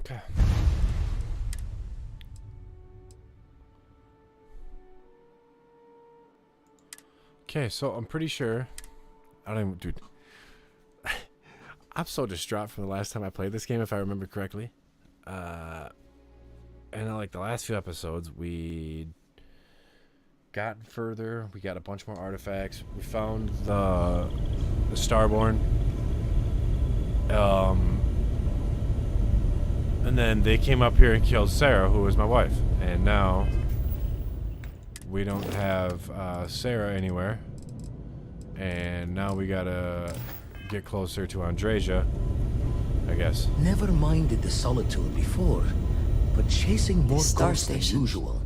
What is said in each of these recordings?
Okay. Okay, so I'm pretty sure. I don't even, dude. I'm so distraught from the last time I played this game, if I remember correctly. And like the last few episodes, we gotten further. We got a bunch more artifacts. We found the Starborn. And then they came up here and killed Sarah, who was my wife. And now we don't have Sarah anywhere. And now we gotta get closer to Andreja, I guess. Never minded the solitude before, but chasing more Star ghosts than Station. usual.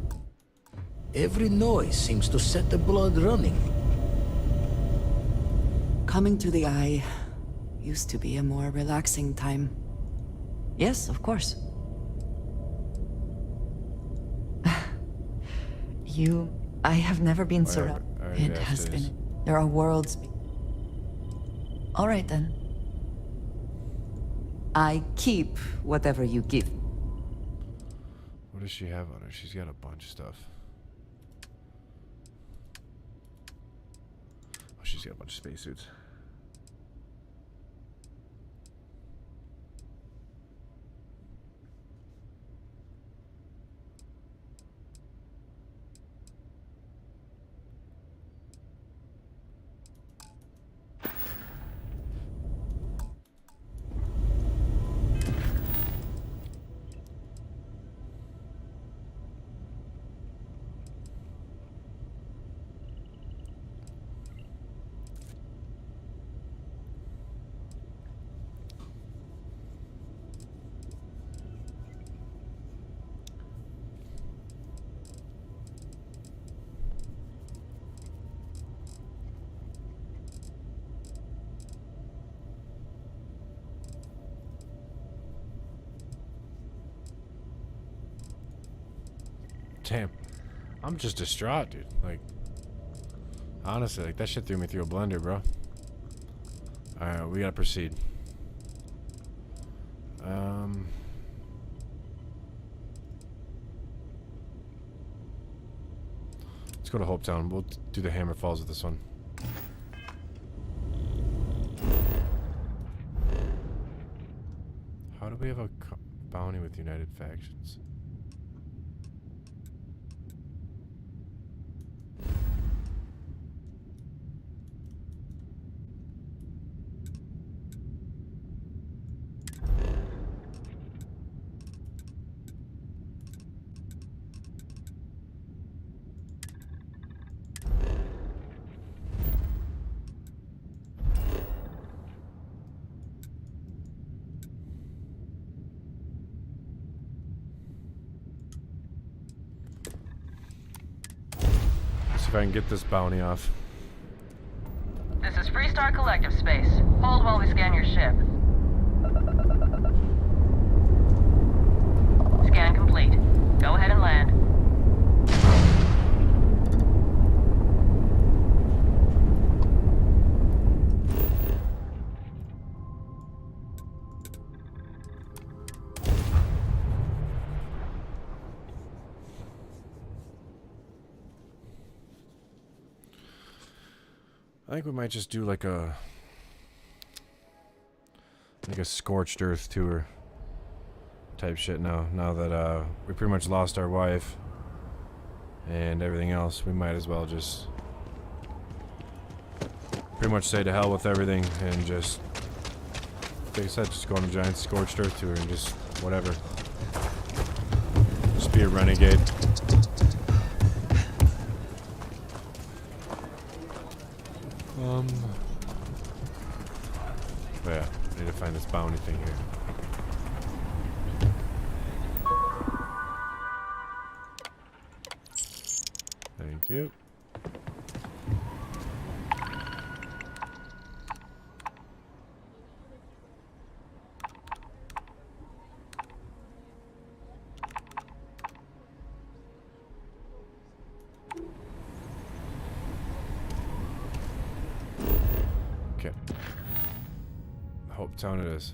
Every noise seems to set the blood running. Coming to the Eye used to be a more relaxing time. Yes, of course. I have never been surrounded. It has been. There are worlds. All right then. I keep whatever you give. What does she have on her? She's got a bunch of stuff. Oh, she's got a bunch of spacesuits. Damn. I'm just distraught, dude. Like, honestly, like, that shit threw me through a blender, bro. Alright, we gotta proceed. Let's go to Hope Town. We'll do the Hammer Falls with this one. How do we have a bounty with United Factions? If I can get this bounty off. This is Freestar Collective Space. Hold while we scan your ship. Scan complete. Go ahead and land. I think we might just do like a scorched earth tour type shit now that we pretty much lost our wife and everything else. We might as well just pretty much say to hell with everything and just, like I said, just go on a giant scorched earth tour and just whatever. Just be a renegade. But yeah, I need to find this bounty thing here. Thank you. Okay. Hope Town it is.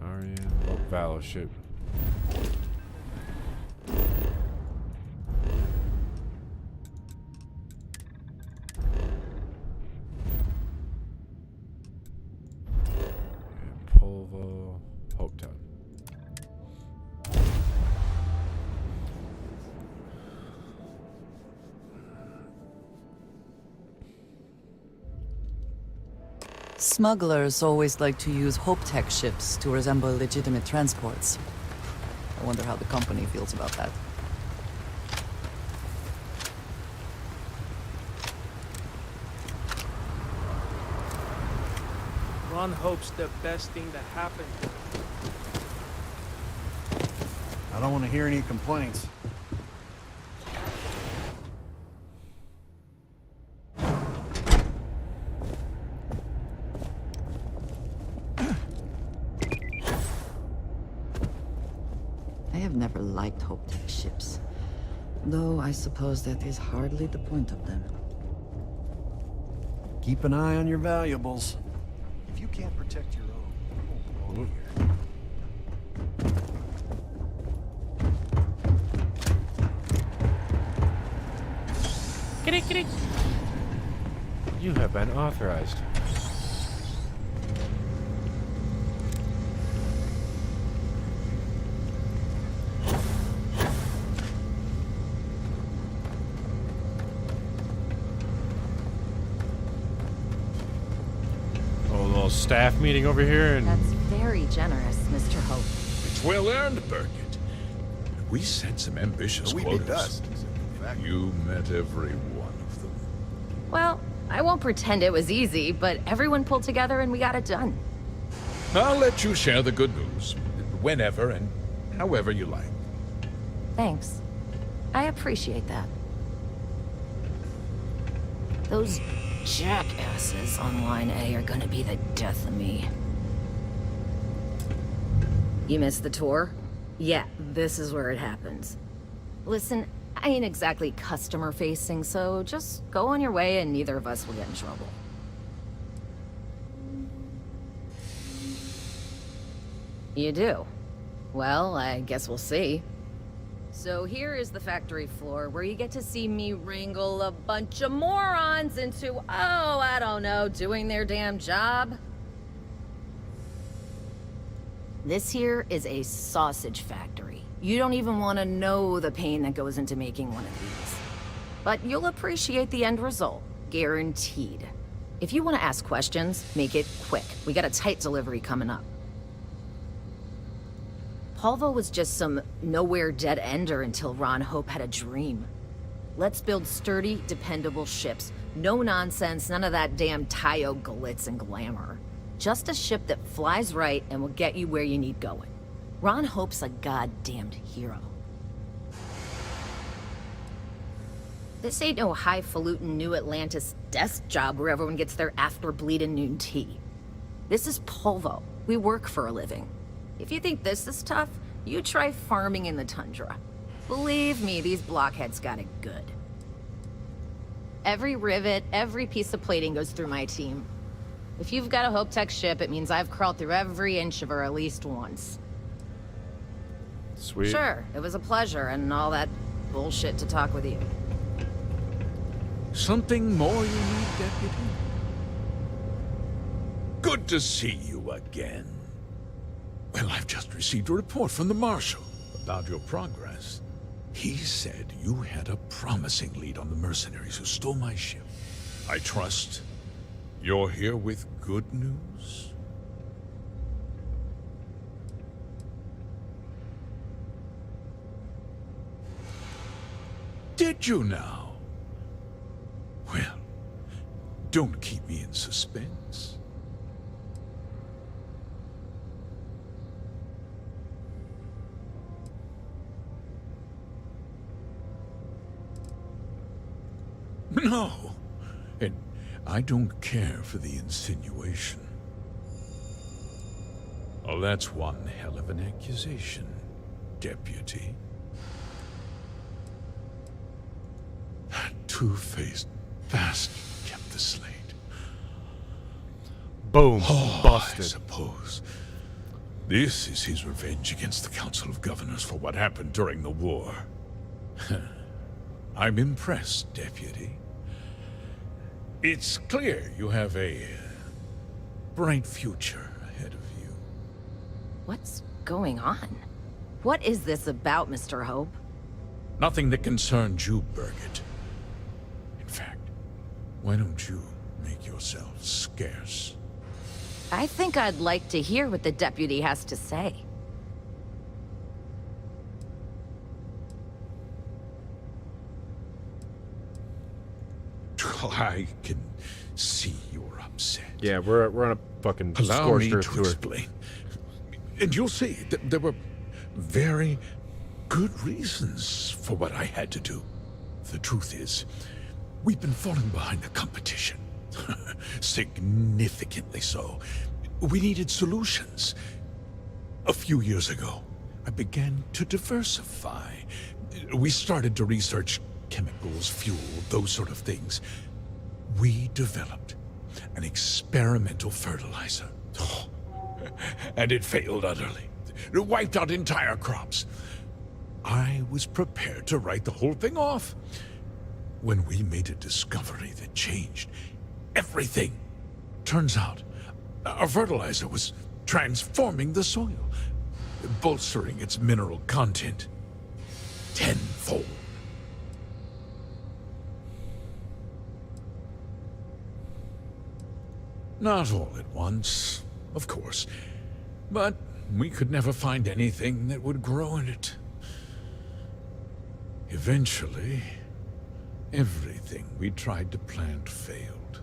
Arian. Oh, Valor ship. Polvo. Hopetown. Smugglers always like to use Hope-Tech ships to resemble legitimate transports. I wonder how the company feels about that. Ron hopes the best thing that happened to him. I don't want to hear any complaints. I have never liked Hope-Tech ships. Though I suppose that is hardly the point of them. Keep an eye on your valuables. If you can't protect your own, you won't belong here. You have been authorized. Oh, a little staff meeting over here, and That's very generous, Mr. Hope. It's well earned, Birgit. We set some ambitious We'd be quotas. dust. You met every one of them. Well, I won't pretend it was easy, but everyone pulled together and we got it done. I'll let you share the good news whenever and however you like. Thanks. I appreciate that. Those jackasses on Line A are gonna be the death of me. You missed the tour? Yeah, this is where it happens. Listen, I ain't exactly customer-facing, so just go on your way and neither of us will get in trouble. You do? Well, I guess we'll see. So here is the factory floor, where you get to see me wrangle a bunch of morons into, oh, I don't know, doing their damn job. This here is a sausage factory. You don't even want to know the pain that goes into making one of these. But you'll appreciate the end result, guaranteed. If you want to ask questions, make it quick. We got a tight delivery coming up. Polvo was just some nowhere dead-ender until Ron Hope had a dream. Let's build sturdy, dependable ships. No nonsense, none of that damn Tayo glitz and glamour. Just a ship that flies right and will get you where you need going. Ron Hope's a goddamned hero. This ain't no highfalutin New Atlantis desk job where everyone gets their after bleeding noon tea. This is Polvo. We work for a living. If you think this is tough, you try farming in the tundra. Believe me, these blockheads got it good. Every rivet, every piece of plating goes through my team. If you've got a Hope-Tech ship, it means I've crawled through every inch of her at least once. sweet. Sure, it was a pleasure and all that bullshit to talk with you. Something more you need, Deputy? Good to see you again. Well, I've just received a report from the Marshal about your progress. He said you had a promising lead on the mercenaries who stole my ship. I trust you're here with good news? Did you now? Well, don't keep me in suspense. No, and I don't care for the insinuation. Oh, that's one hell of an accusation, Deputy. That two-faced bastard kept the slate. Boom. Oh, I Busted. suppose This is his revenge against the Council of Governors for what happened during the war. I'm impressed, Deputy. It's clear you have a bright future ahead of you. What's going on? What is this about, Mr. Hope? Nothing that concerns you, Birgit. In fact, why don't you make yourself scarce? I think I'd like to hear what the deputy has to say. I can see you're upset. Yeah, we're on a fucking Allow scorched me earth to tour. explain. And you'll see that there were very good reasons for what I had to do. The truth is, we've been falling behind the competition. Significantly so. We needed solutions. A few years ago, I began to diversify. We started to research chemicals, fuel, those sort of things. We developed an experimental fertilizer. And it failed utterly. It wiped out entire crops. I was prepared to write the whole thing off when we made a discovery that changed everything. Turns out, our fertilizer was transforming the soil, bolstering its mineral content tenfold. Not all at once, of course, but we could never find anything that would grow in it. Eventually, everything we tried to plant failed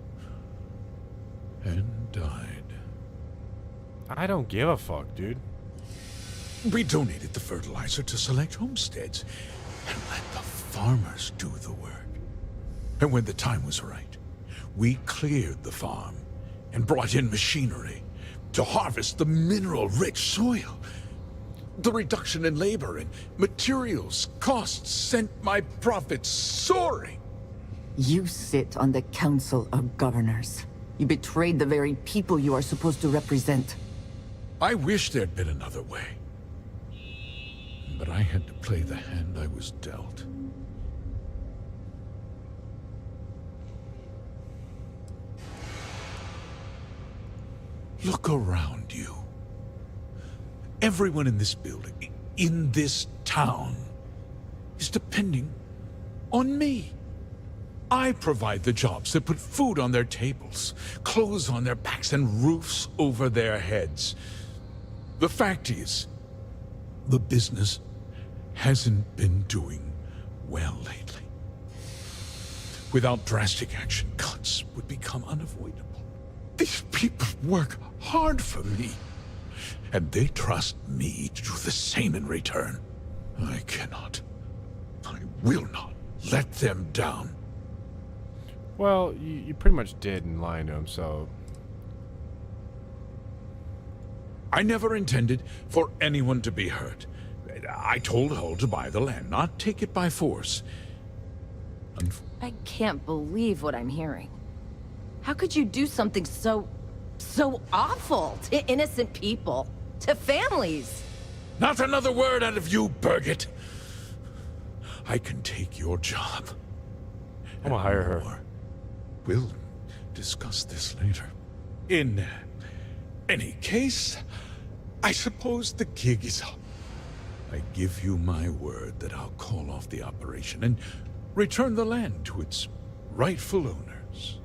and died. I don't give a fuck, dude. We donated the fertilizer to select homesteads and let the farmers do the work. And when the time was right, we cleared the farm and brought in machinery to harvest the mineral-rich soil. The reduction in labor and materials costs sent my profits soaring. You sit on the Council of Governors. You betrayed the very people you are supposed to represent. I wish there'd been another way. But I had to play the hand I was dealt. Look around you. Everyone in this building, in this town, is depending on me. I provide the jobs that put food on their tables, clothes on their backs, and roofs over their heads. The fact is, the business hasn't been doing well lately. Without drastic action, cuts would become unavoidable. These people work hard for me, and they trust me to do the same in return. I cannot, I will not let them down. Well, you pretty much did in lying to him, so... I never intended for anyone to be hurt. I told Hull to buy the land, not take it by force. I can't believe what I'm hearing. How could you do something so awful to innocent people, to families? Not another word out of you, Birgit. I can take your job. I'm gonna hire her. More. We'll discuss this later. In any case, I suppose the gig is up. I give you my word that I'll call off the operation and return the land to its rightful owners.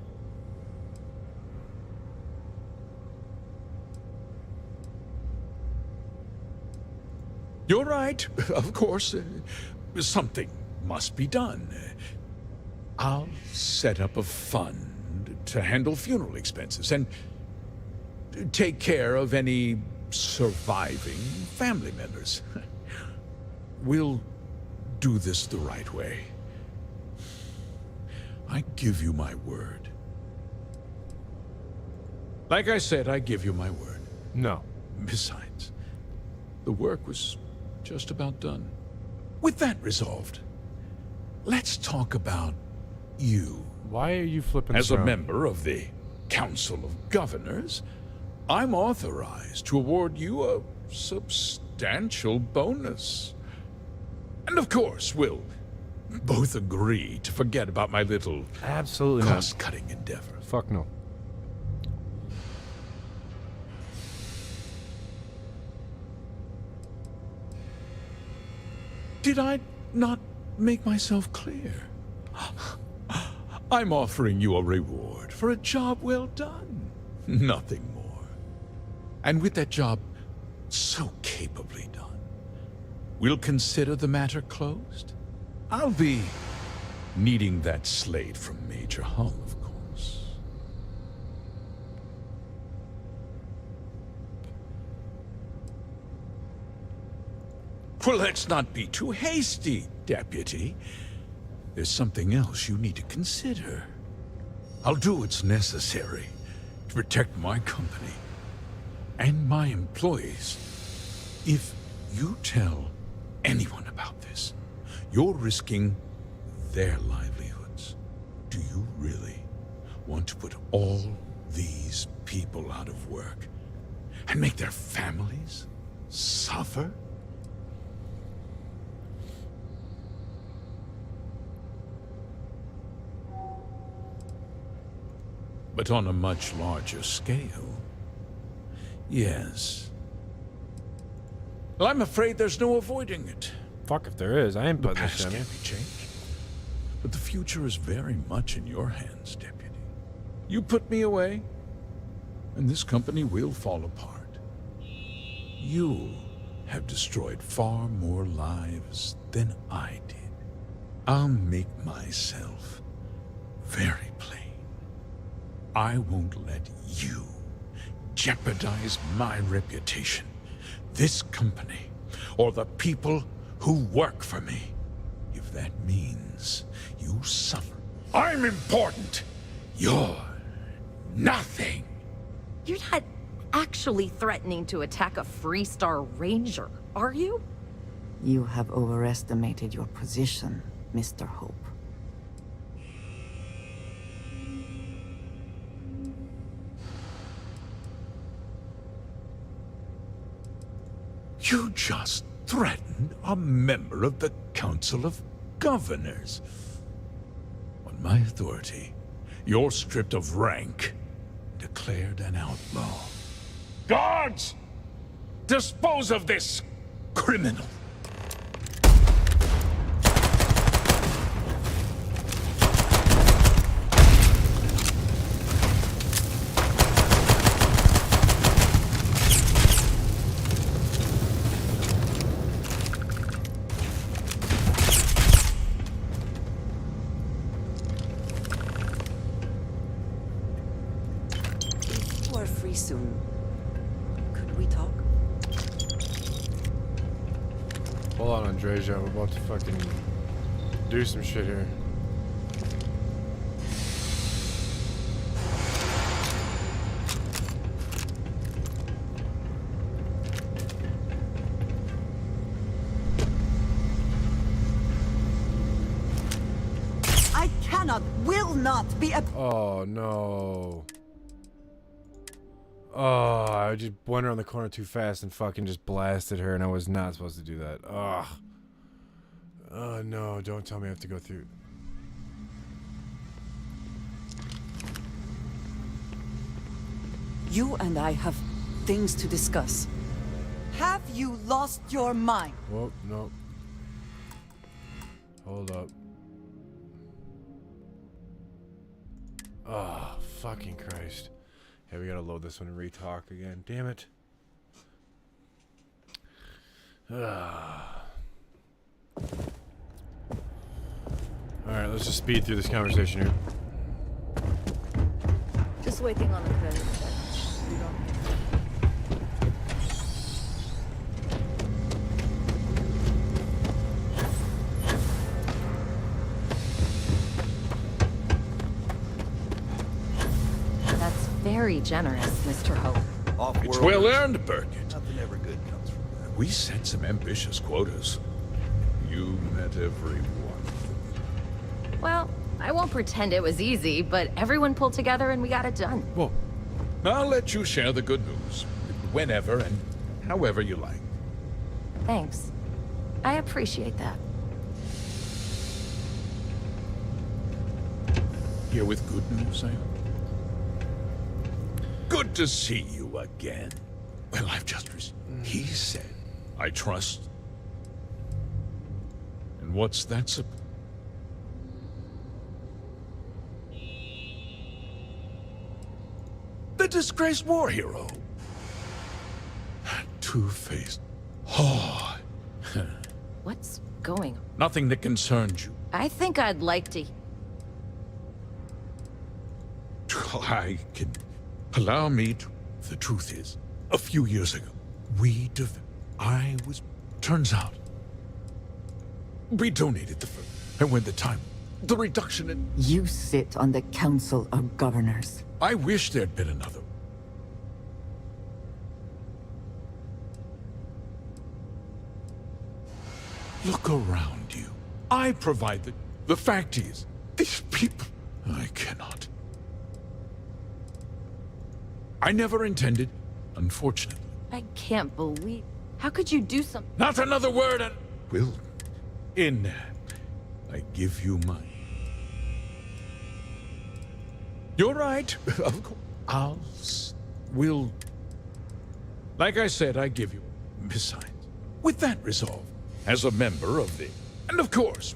You're right, of course. Something must be done. I'll set up a fund to handle funeral expenses and take care of any surviving family members. We'll do this the right way. I give you my word. Like I said, I give you my word. No. Besides, the work was just about done. With that resolved, let's talk about you. Why are you flipping As a around? member of the Council of Governors, I'm authorized to award you a substantial bonus. And of course, we'll both agree to forget about my little Absolutely not. cost-cutting endeavor. Fuck no. Did I not make myself clear? I'm offering you a reward for a job well done. Nothing more. And with that job so capably done, we'll consider the matter closed. I'll be needing that slate from Major Hull, of course. Well, let's not be too hasty, Deputy. There's something else you need to consider. I'll do what's necessary to protect my company and my employees. If you tell anyone about this, you're risking their livelihoods. Do you really want to put all these people out of work and make their families suffer? But on a much larger scale, yes. Well, I'm afraid there's no avoiding it. Fuck if there is. I ain't The putting this past shit on you. can't be changed. But the future is very much in your hands, Deputy. You put me away, and this company will fall apart. You have destroyed far more lives than I did. I'll make myself very plain. I won't let you jeopardize my reputation, this company, or the people who work for me. If that means you suffer. I'm important. You're nothing. You're not actually threatening to attack a Freestar Ranger, are you? You have overestimated your position, Mr. Hope. You just threatened a member of the Council of Governors. On my authority, you're stripped of rank, declared an outlaw. Guards! Dispose of this criminal! You are free soon. Could we talk? Hold on, Andreja. We're about to fucking do some shit here. I cannot, will not be a... Oh no. Oh, I just went around the corner too fast and fucking just blasted her, and I was not supposed to do that. Ugh. Oh no, don't tell me I have to go through. You and I have things to discuss. Have you lost your mind? Whoa, no. Hold up. Oh, fucking Christ. Hey, we gotta load this one and re-talk again. Damn it. Alright, let's just speed through this conversation here. Just waiting on the credit check. That's very generous, Mr. Hope. It's well earned, Birgit. Nothing ever good comes from that. We set some ambitious quotas. You met every one. Well, I won't pretend it was easy, but everyone pulled together and we got it done. Whoa. I'll let you share the good news. Whenever and however you like. Thanks. I appreciate that. Here with good news, I hope. Good to see you again. Well, I've just received. He said, I trust. And what's that supposed? The disgraced war hero. Two-faced. Oh. What's going on? Nothing that concerns you. I think I'd like to... I can allow me to. The truth is, a few years ago, turns out, we donated the firm. And when the time, the reduction in. You sit on the Council of Governors. I wish there'd been another. Look around you. I provide the fact is, these people, I cannot. I never intended, unfortunately. I can't believe... How could you do something? Not another word and... Will, I give you my... You're right, of course. Will... Like I said, I give you... Besides, with that resolve, as a member of the... And of course...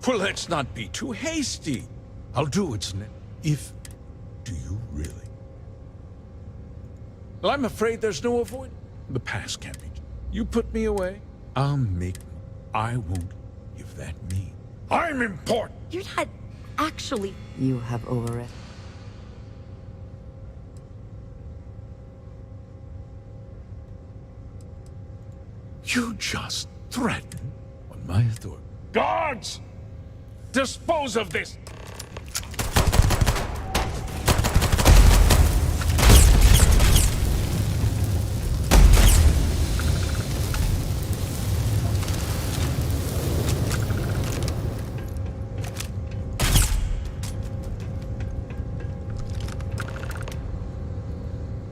Well, let's not be too hasty. I'll do it, if... Do you really? Well, I'm afraid there's no avoid. The past can't be... You put me away, I'll make... I won't give that me. I'm important! You're not actually... You have overread. You just threaten on my authority. Guards! Dispose of this!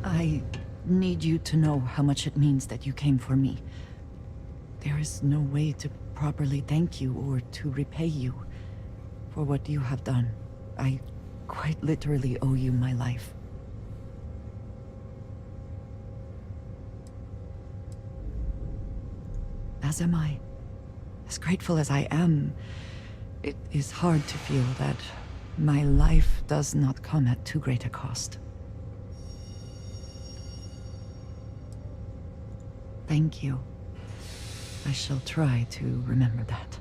I need you to know how much it means that you came for me. There is no way to properly thank you or to repay you for what you have done. I quite literally owe you my life. As am I. As grateful as I am, it is hard to feel that my life does not come at too great a cost. Thank you. I shall try to remember that.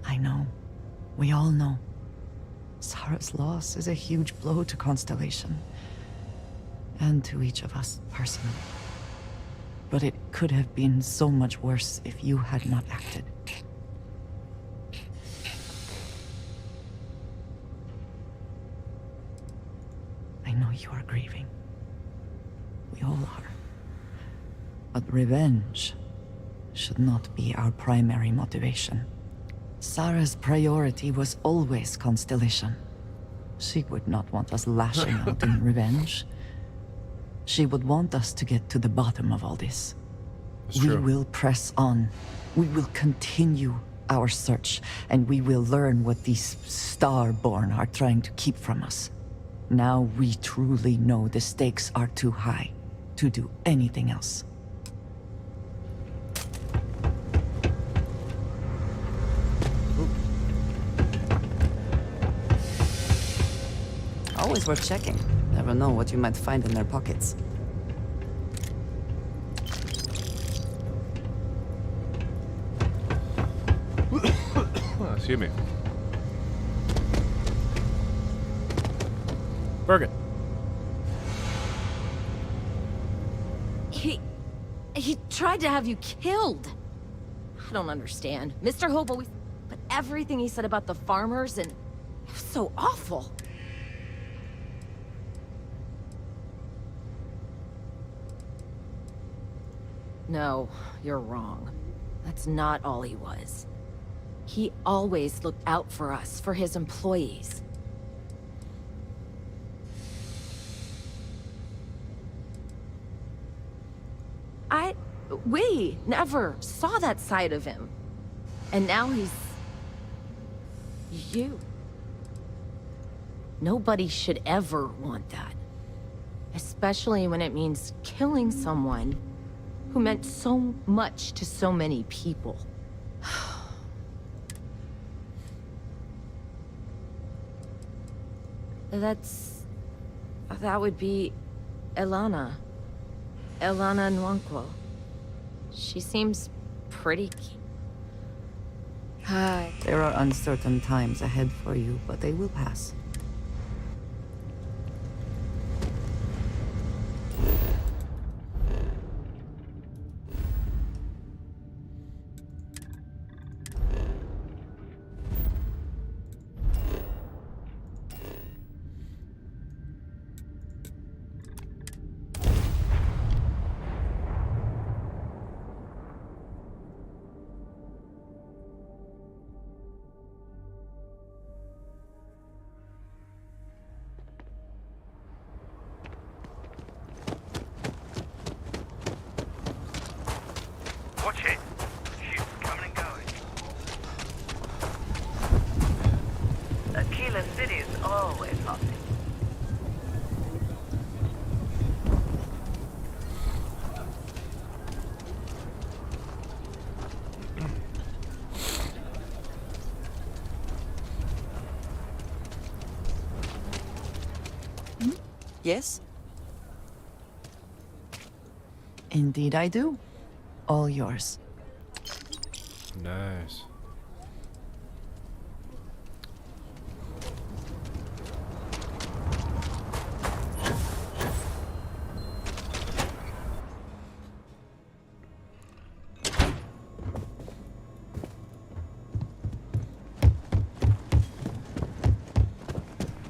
I know. We all know. Sarah's loss is a huge blow to Constellation. And to each of us personally. But it could have been so much worse if you had not acted. I know you are grieving. We all are. But revenge should not be our primary motivation. Sarah's priority was always Constellation. She would not want us lashing out in revenge. She would want us to get to the bottom of all this. We will press on. We will continue our search, and we will learn what these Starborn are trying to keep from us. Now we truly know the stakes are too high to do anything else. Always worth checking. Never know what you might find in their pockets. Excuse me. Bergen. He tried to have you killed. I don't understand. Mr. Hope always... But everything he said about the farmers and... It was so awful. No, you're wrong. That's not all he was. He always looked out for us, for his employees. We never saw that side of him. And now he's... you. Nobody should ever want that. Especially when it means killing someone who meant so much to so many people. That would be Elana. Elana Nwankwo. She seems pretty Hi. There are uncertain times ahead for you, but they will pass. Watch it. Ships coming and going. Aquila City's always hot. Yes? Indeed I do. All yours. Nice.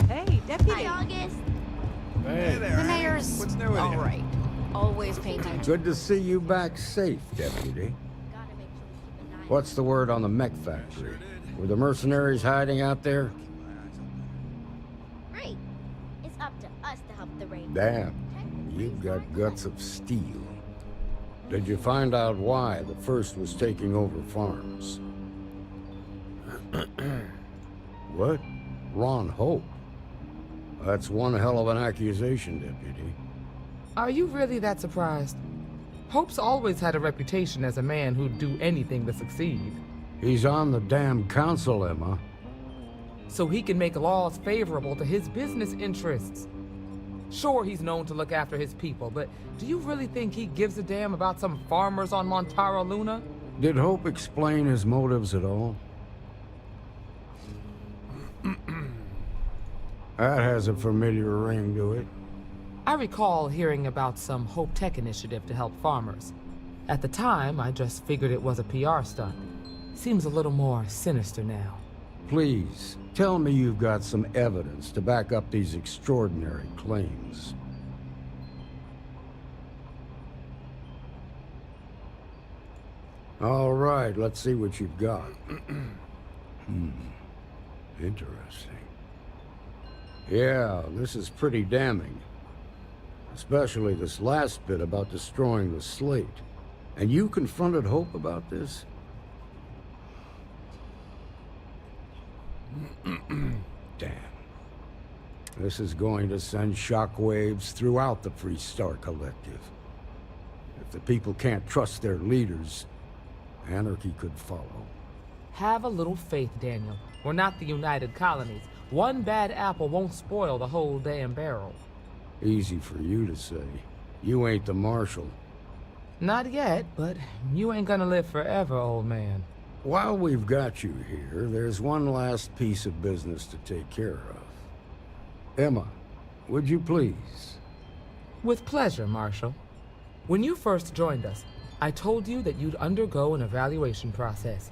Hey, deputy. Hi, August. Hey. The mayor's What's new with you? all right. Always painting. Good to see you back safe, Deputy. What's the word on the mech factory? Were the mercenaries hiding out there? Great. It's up to us to help the Rangers. Damn, you've got guts of steel. Did you find out why the first was taking over farms? What? Ron Hope? That's one hell of an accusation, Deputy. Are you really that surprised? Hope's always had a reputation as a man who'd do anything to succeed. He's on the damn council, Emma. So he can make laws favorable to his business interests. Sure, he's known to look after his people, but do you really think he gives a damn about some farmers on Montara Luna? Did Hope explain his motives at all? That has a familiar ring to it. I recall hearing about some Hope Tech initiative to help farmers. At the time, I just figured it was a PR stunt. Seems a little more sinister now. Please, tell me you've got some evidence to back up these extraordinary claims. All right, let's see what you've got. Interesting. Yeah, this is pretty damning. Especially this last bit about destroying the slate. And you confronted Hope about this? Damn. This is going to send shockwaves throughout the Freestar Collective. If the people can't trust their leaders, anarchy could follow. Have a little faith, Daniel. We're not the United Colonies. One bad apple won't spoil the whole damn barrel. Easy for you to say. You ain't the marshal. Not yet, but you ain't gonna live forever, old man. While we've got you here, there's one last piece of business to take care of. Emma, would you please? With pleasure, Marshal. When you first joined us, I told you that you'd undergo an evaluation process.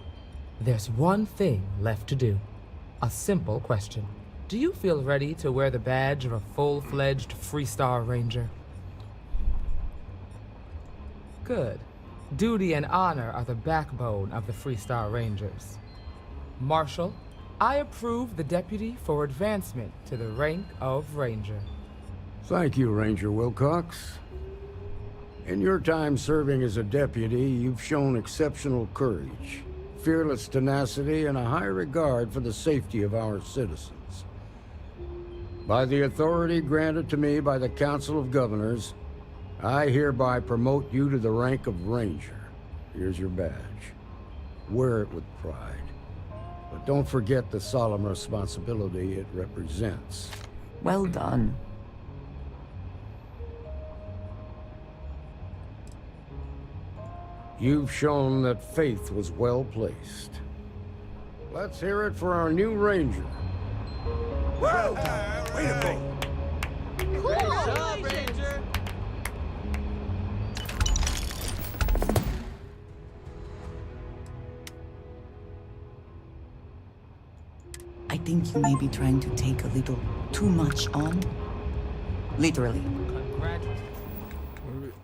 There's one thing left to do. A simple question. Do you feel ready to wear the badge of a full-fledged Freestar Ranger? Good. Duty and honor are the backbone of the Freestar Rangers. Marshal, I approve the deputy for advancement to the rank of Ranger. Thank you, Ranger Wilcox. In your time serving as a deputy, you've shown exceptional courage, fearless tenacity, and a high regard for the safety of our citizens. By the authority granted to me by the Council of Governors, I hereby promote you to the rank of Ranger. Here's your badge. Wear it with pride. But don't forget the solemn responsibility it represents. Well done. You've shown that faith was well placed. Let's hear it for our new Ranger. Woo! Way to go! Cool! Ranger! I think you may be trying to take a little too much on. Literally. Congratulations.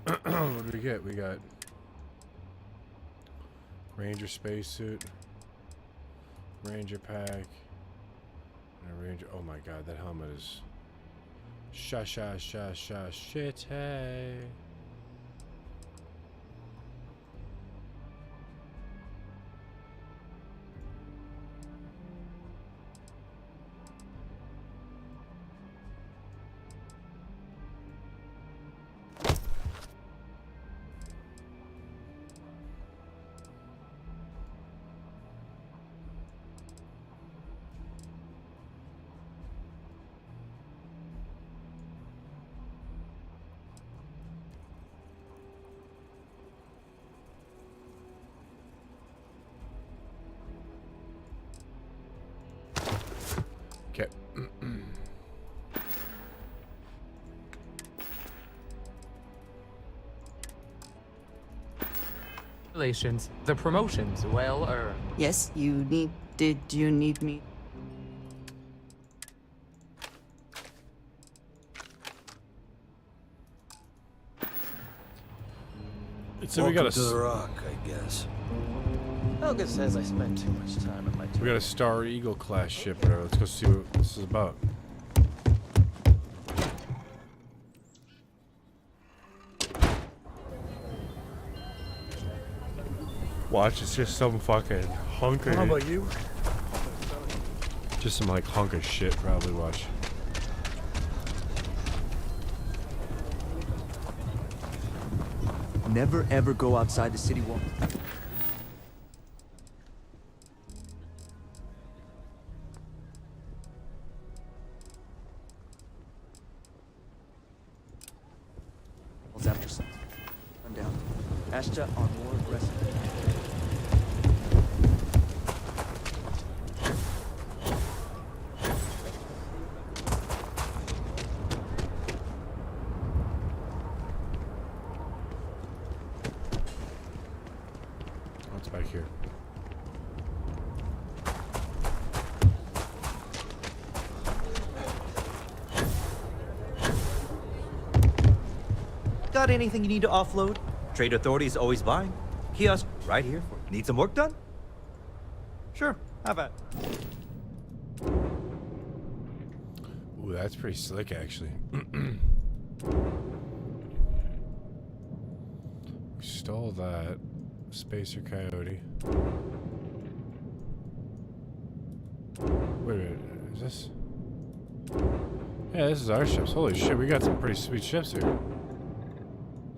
What do we get? We got Ranger spacesuit, Ranger pack, and a Ranger. Oh my God, that helmet is shit. Hey. Okay. Congratulations. The promotion's well earned. Yes, did you need me? So we got to the rock, I guess. Helga says I spend too much time at my We got a Star Eagle class ship. Whatever. Let's go see what this is about. Watch, it's just some fucking hunker. How about you? Just some like hunk of shit, probably. Watch. Never ever go outside the city wall. After sun. I'm down. Ashta are more aggressive. What's back here? Got anything you need to offload? Trade Authority is always buying. Kiosk right here. Need some work done? Sure, have at it. Ooh, that's pretty slick, actually. We stole that. Spacer Coyote. Wait a minute, is this? Yeah, this is our ships. Holy shit, we got some pretty sweet ships here.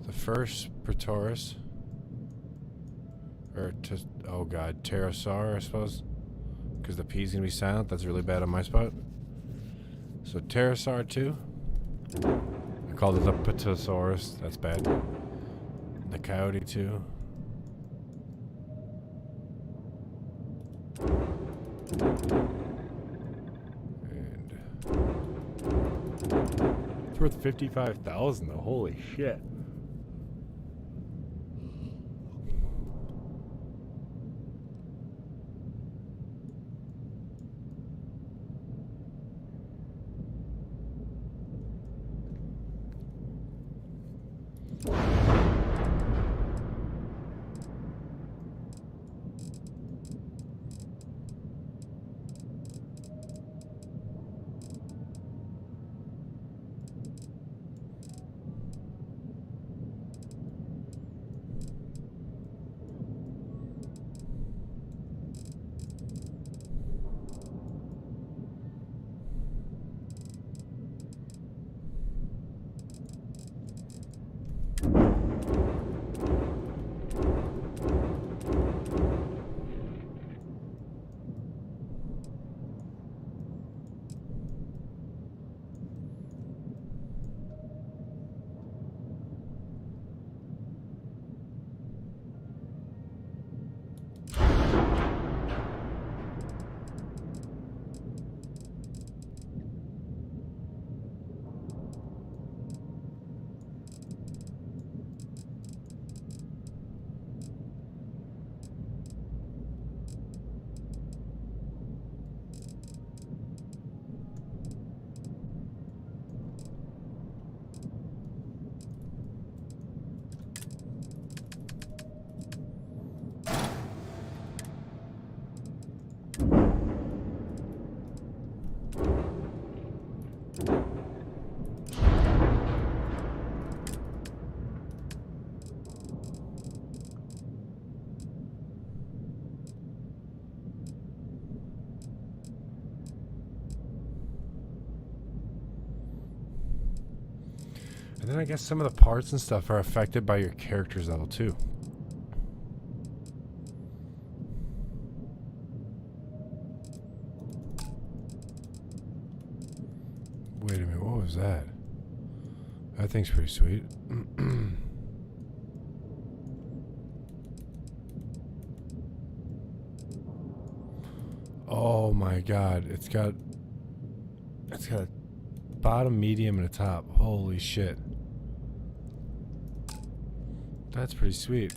The first Praetorus. Or, oh god, Pterosaur, I suppose. Because the P's gonna be silent. That's really bad on my spot. So, Pterosaur 2. I called it the Pterosaurus. That's bad. The Coyote 2. And it's worth 55,000 though. Holy shit. And then I guess some of the parts and stuff are affected by your character's level too. Wait a minute, what was that? That thing's pretty sweet. Oh my god, it's got a bottom, medium, and a top. Holy shit. That's pretty sweet.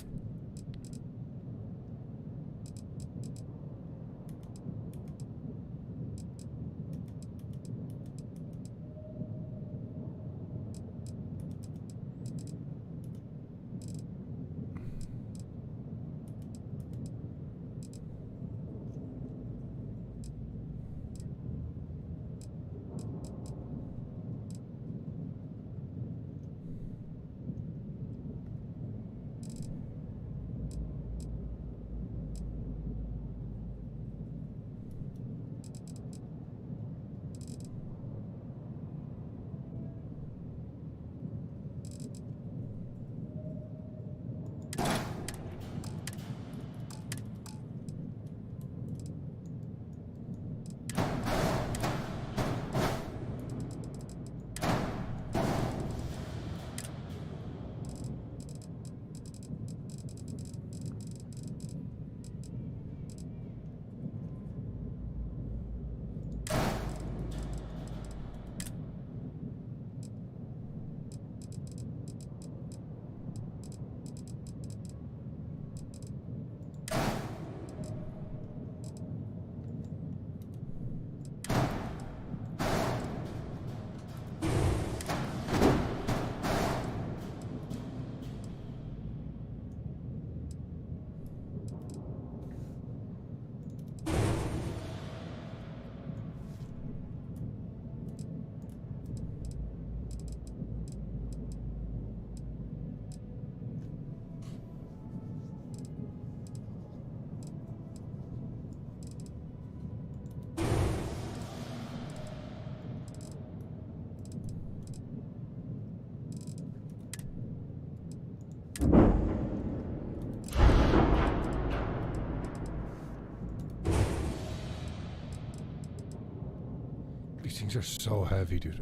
These things are so heavy, dude.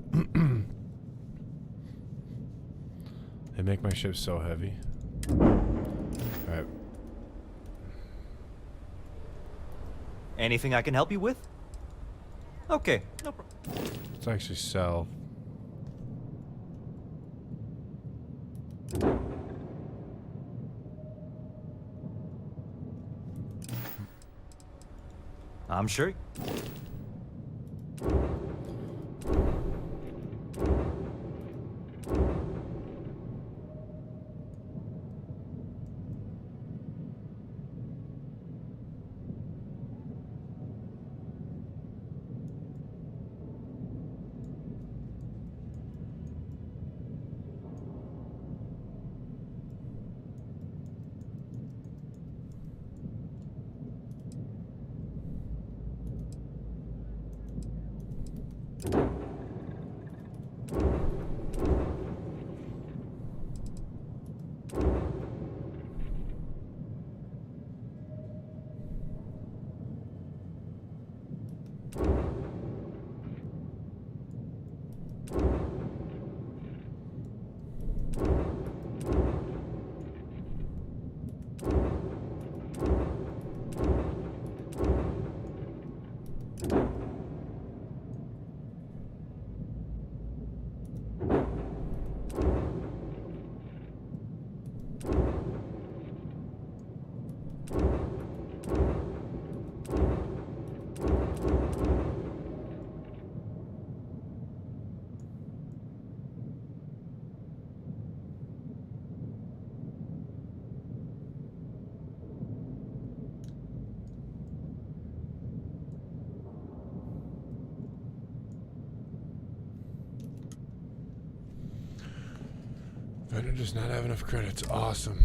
They make my ship so heavy. Alright. Anything I can help you with? Okay, no problem. Let's actually sell. I'm sure. Vendor does not have enough credits. Awesome.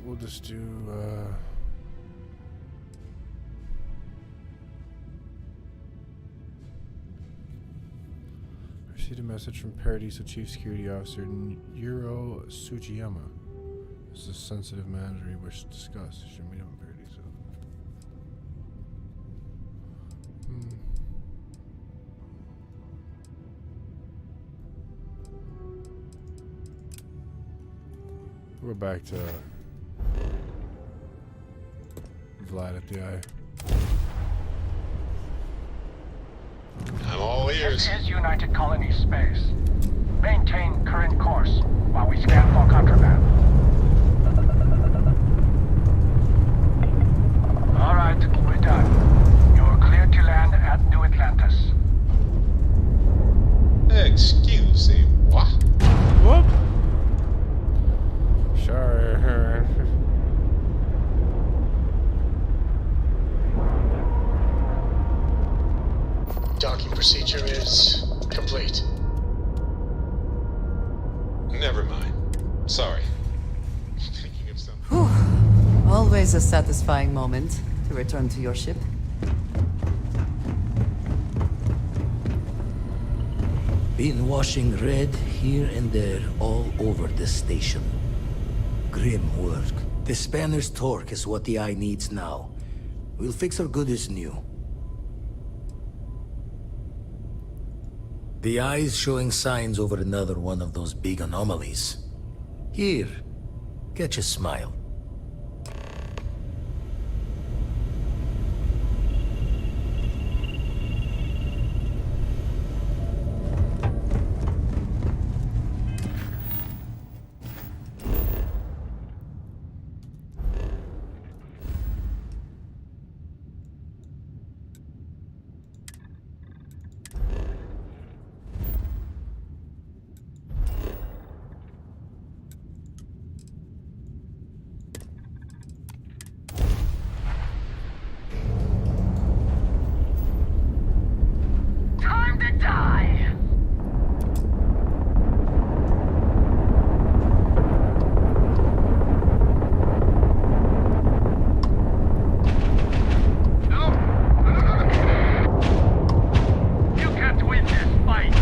we'll just do, received a message from Paradiso Chief Security Officer Yuro Tsujiyama. This is a sensitive matter we wish to discuss. Should meet up in Paradiso. We'll go back to Vlad at the Eye. I'm all ears. This is United Colony Space. Maintain current course while we scan for contraband. All right, we're done. You're cleared to land at New Atlantis. Excuse me, what? Whoop! Sure. Docking procedure is complete. Never mind. Sorry. Thinking of something. Whew. Always a satisfying moment to return to your ship. Been washing red here and there all over the station. Grim work. The spanner's torque is what the Eye needs now. We'll fix her good as new. The Eye's showing signs over another one of those big anomalies. Here, catch a smile. Time to die! You can't win this fight!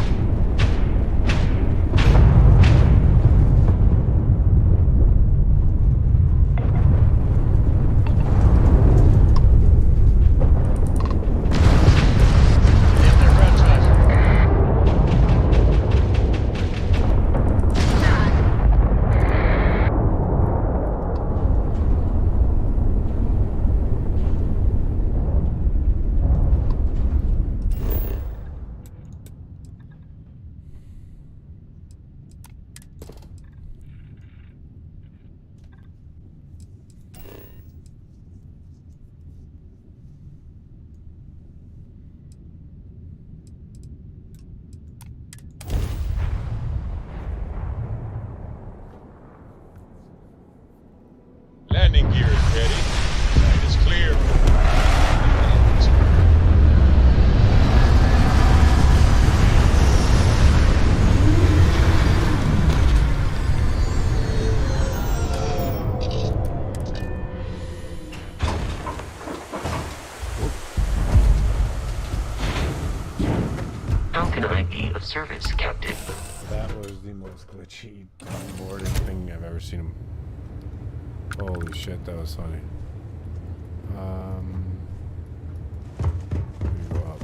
Landing gear is ready. Site is clear. How can I be of service, Captain? That was the most glitchy onboarding thing I've ever seen. Holy shit, that was funny. Let me go up.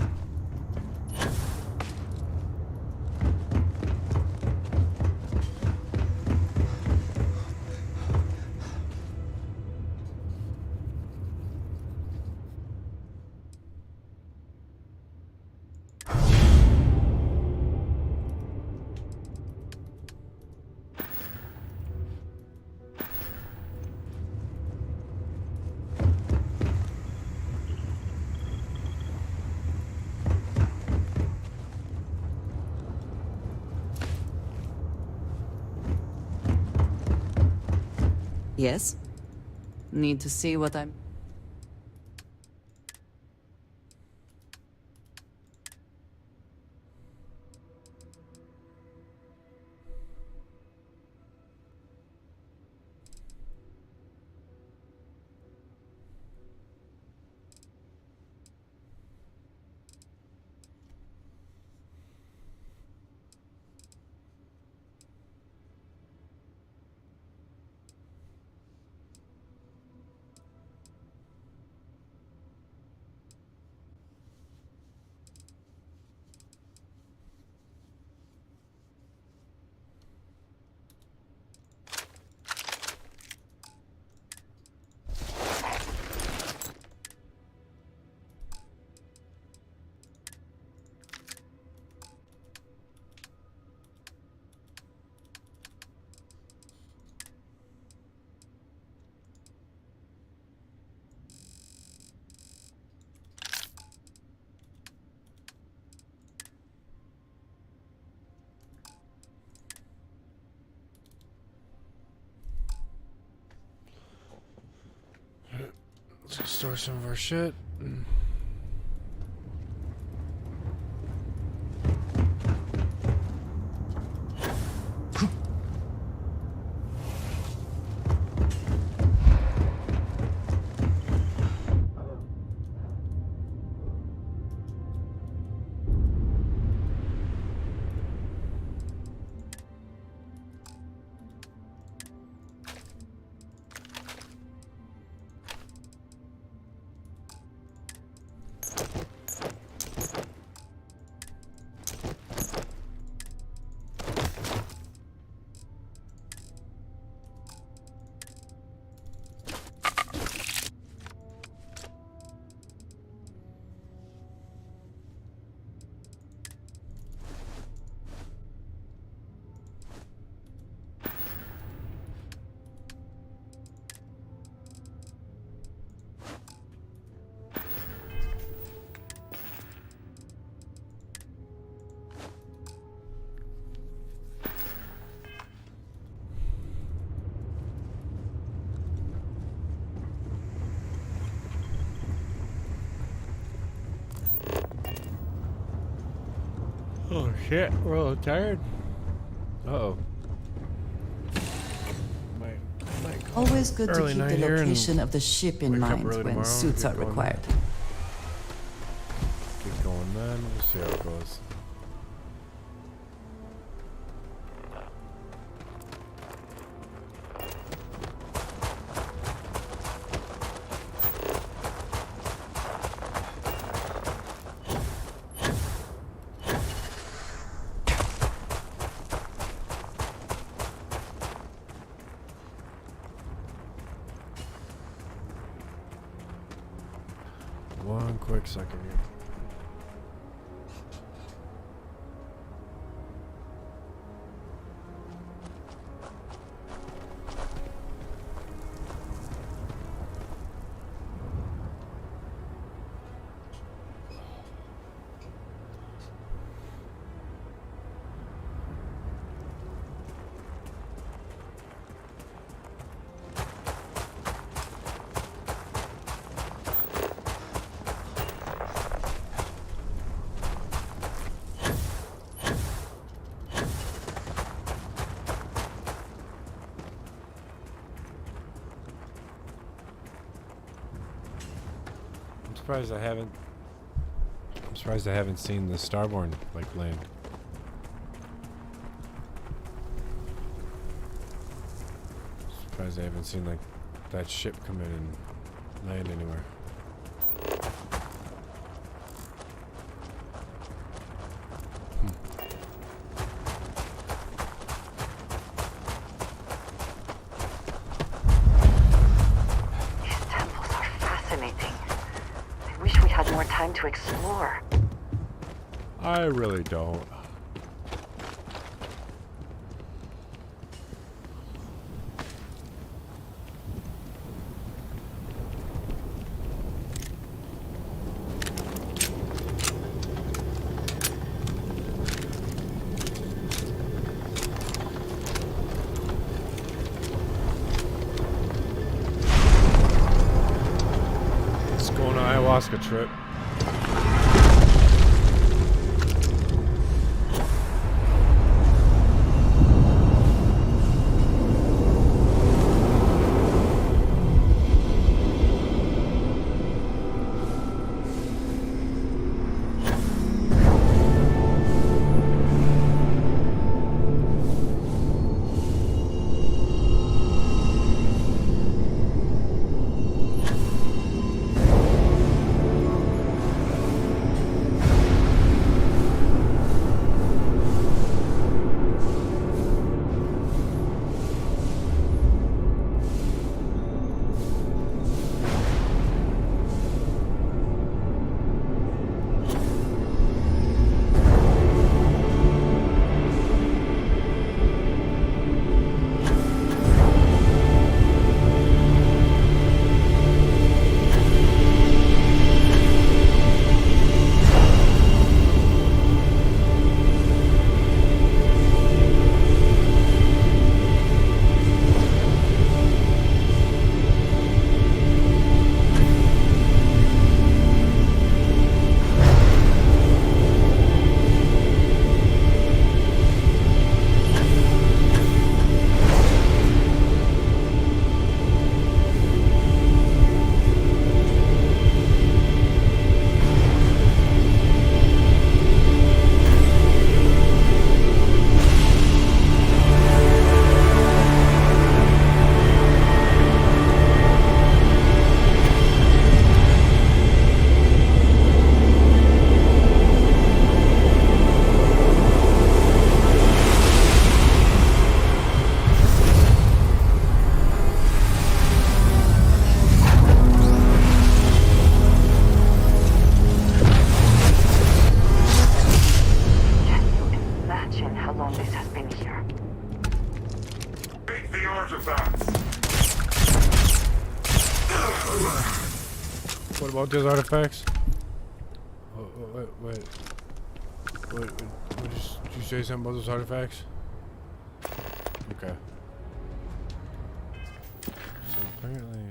Yes? Need to see what I'm... store some of our shit. Oh shit, we're a little tired. Uh-oh. Always good to Early keep night the here and location of the ship in wake up mind early when tomorrow, suits keep are going. required. Keep going then, we'll see how it goes. One quick second here. I'm surprised I haven't seen the Starborn like land. Surprised I haven't seen like that ship come in and land anywhere. Time to explore. I really don't. Let's go on an ayahuasca trip. What about those artifacts? Wait. Did you say something about those artifacts? Okay. So apparently...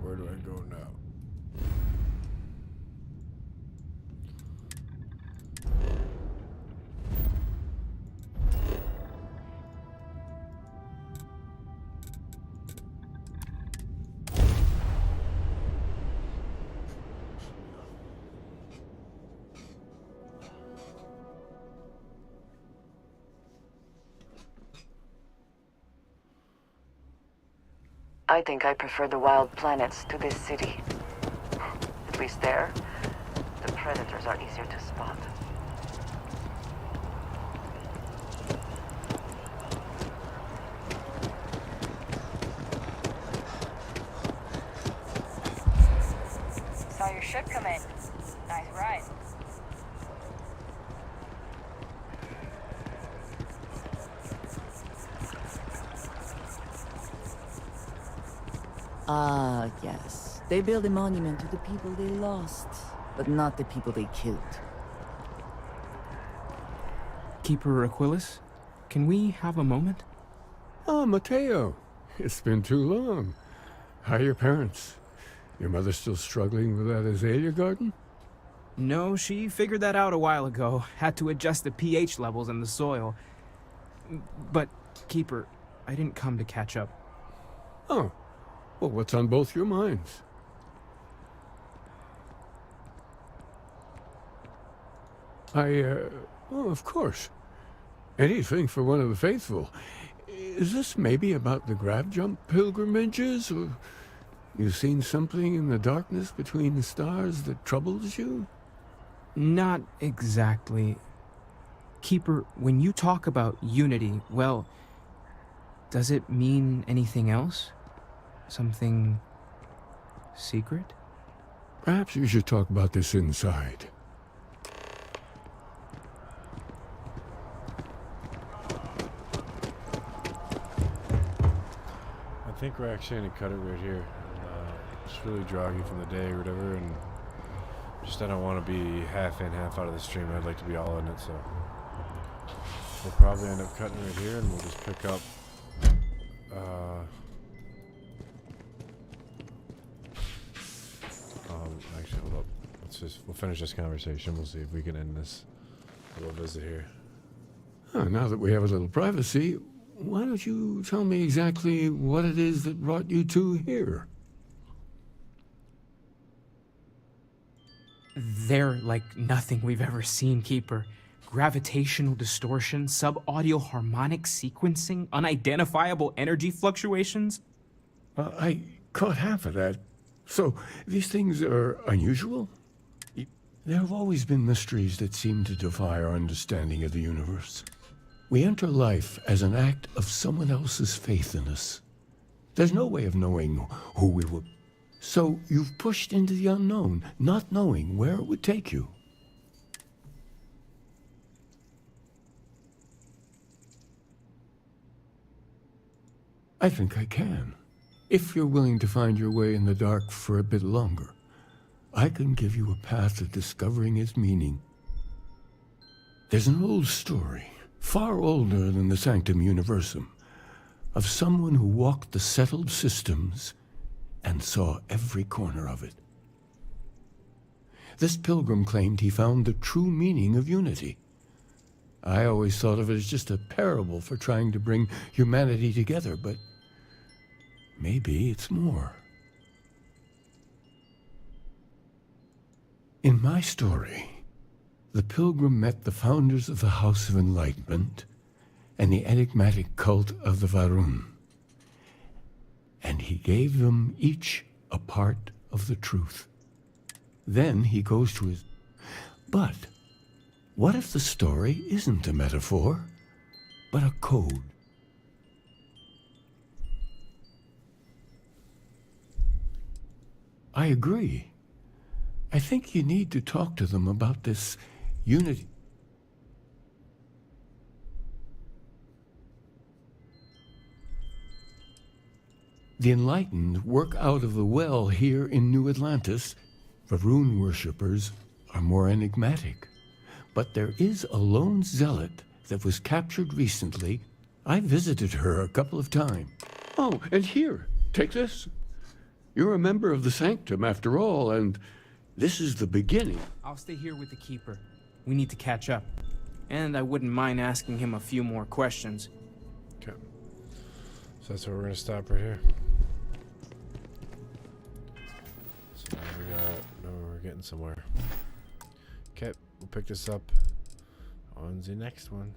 Where do I go now? I think I prefer the wild planets to this city. At least there, the predators are easier to spot. Saw your ship come in. Nice ride. Ah, yes. They build a monument to the people they lost, but not the people they killed. Keeper Aquilus, can we have a moment? Oh, Mateo. It's been too long. How are your parents? Your mother still struggling with that azalea garden? No, she figured that out a while ago. Had to adjust the pH levels in the soil. But, Keeper, I didn't come to catch up. Oh. Well, what's on both your minds? Oh, of course. Anything for one of the faithful. Is this maybe about the grab jump pilgrimages, or you seen something in the darkness between the stars that troubles you? Not exactly. Keeper, when you talk about unity, well, does it mean anything else? Something secret? Perhaps you should talk about this inside. I think we're actually going to cut it right here. Just really groggy from the day or whatever, and just I don't want to be half in, half out of the stream. I'd like to be all in it, so we'll probably end up cutting right here, and we'll just pick up actually, hold up. We'll finish this conversation. We'll see if we can end this little visit here. Oh, now that we have a little privacy, why don't you tell me exactly what it is that brought you two here? They're like nothing we've ever seen, Keeper. Gravitational distortion, sub-audio harmonic sequencing, unidentifiable energy fluctuations. I caught half of that. So, these things are unusual? There have always been mysteries that seem to defy our understanding of the universe. We enter life as an act of someone else's faith in us. There's no way of knowing who we will. So, you've pushed into the unknown, not knowing where it would take you. I think I can. If you're willing to find your way in the dark for a bit longer, I can give you a path to discovering its meaning. There's an old story, far older than the Sanctum Universum, of someone who walked the settled systems and saw every corner of it. This pilgrim claimed he found the true meaning of unity. I always thought of it as just a parable for trying to bring humanity together, but maybe it's more. In my story, the pilgrim met the founders of the House of Enlightenment and the enigmatic cult of the Varun, and he gave them each a part of the truth. Then he goes to his... But what if the story isn't a metaphor, but a code? I agree. I think you need to talk to them about this unity. The enlightened work out of the well here in New Atlantis. The rune worshippers are more enigmatic. But there is a lone zealot that was captured recently. I visited her a couple of times. Oh, and here, take this. You're a member of the Sanctum after all, and this is the beginning. I'll stay here with the Keeper. We need to catch up. And I wouldn't mind asking him a few more questions. Okay. So that's where we're gonna stop right here. So now we're getting somewhere. Okay, we'll pick this up on the next one.